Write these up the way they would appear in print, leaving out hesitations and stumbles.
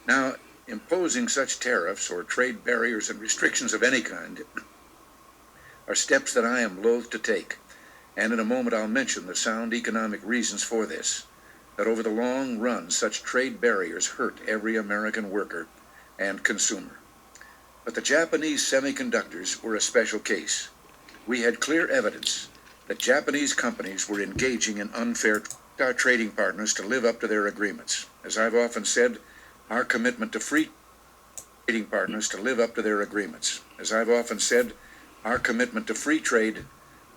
Now, imposing such tariffs or trade barriers and restrictions of any kind are steps that I am loath to take, and in a moment I'll mention the sound economic reasons for this, that over the long run such trade barriers hurt every American worker and consumer. But the Japanese semiconductors were a special case. We had clear evidence that Japanese companies were engaging in unfair our trading partners to live up to their agreements. As I've often said, our commitment to free trading partners to live up to their agreements. As I've often said, our commitment to free trade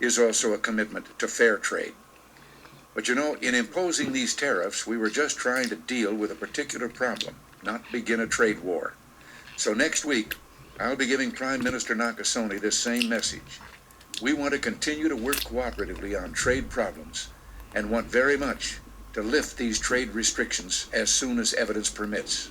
is also a commitment to fair trade. But you know, in imposing these tariffs, we were just trying to deal with a particular problem, not begin a trade war. So next week, I'll be giving Prime Minister Nakasone this same message. We want to continue to work cooperatively on trade problems and want very much to lift these trade restrictions as soon as evidence permits.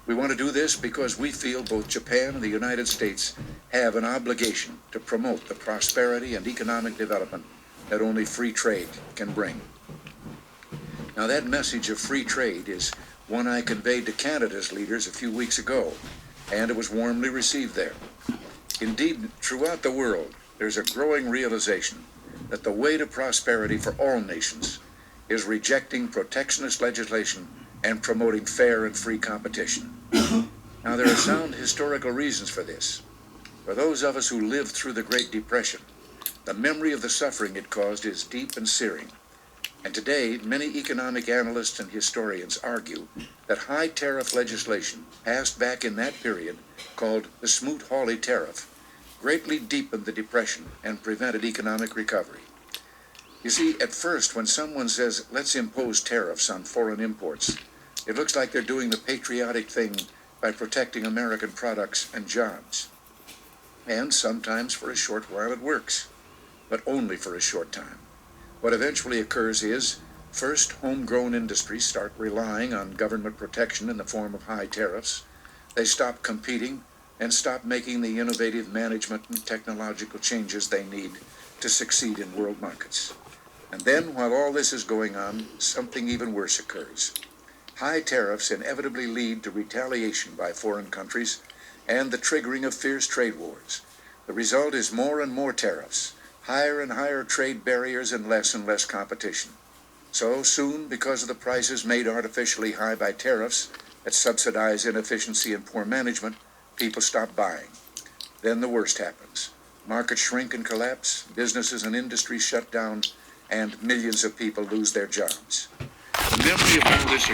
We want to do this because we feel both Japan and the United States have an obligation to promote the prosperity and economic development that only free trade can bring. Now, that message of free trade is one I conveyed to Canada's leaders a few weeks ago, and it was warmly received there. Indeed, throughout the world, there's a growing realization that the way to prosperity for all nations is rejecting protectionist legislation and promoting fair and free competition. Now, there are sound historical reasons for this. For those of us who lived through the Great Depression, the memory of the suffering it caused is deep and searing. And today, many economic analysts and historians argue that high tariff legislation passed back in that period, called the Smoot-Hawley Tariff, greatly deepened the Depression and prevented economic recovery. You see, at first, when someone says, let's impose tariffs on foreign imports, it looks like they're doing the patriotic thing by protecting American products and jobs. And sometimes for a short while it works, but only for a short time. What eventually occurs is, first, homegrown industries start relying on government protection in the form of high tariffs. They stop competing and stop making the innovative management and technological changes they need to succeed in world markets. And then, while all this is going on, something even worse occurs. High tariffs inevitably lead to retaliation by foreign countries and the triggering of fierce trade wars. The result is more and more tariffs, higher and higher trade barriers, and less competition. So soon, because of the prices made artificially high by tariffs that subsidize inefficiency and poor management, people stop buying. Then the worst happens. Markets shrink and collapse, businesses and industries shut down, and millions of people lose their jobs. The memory of all this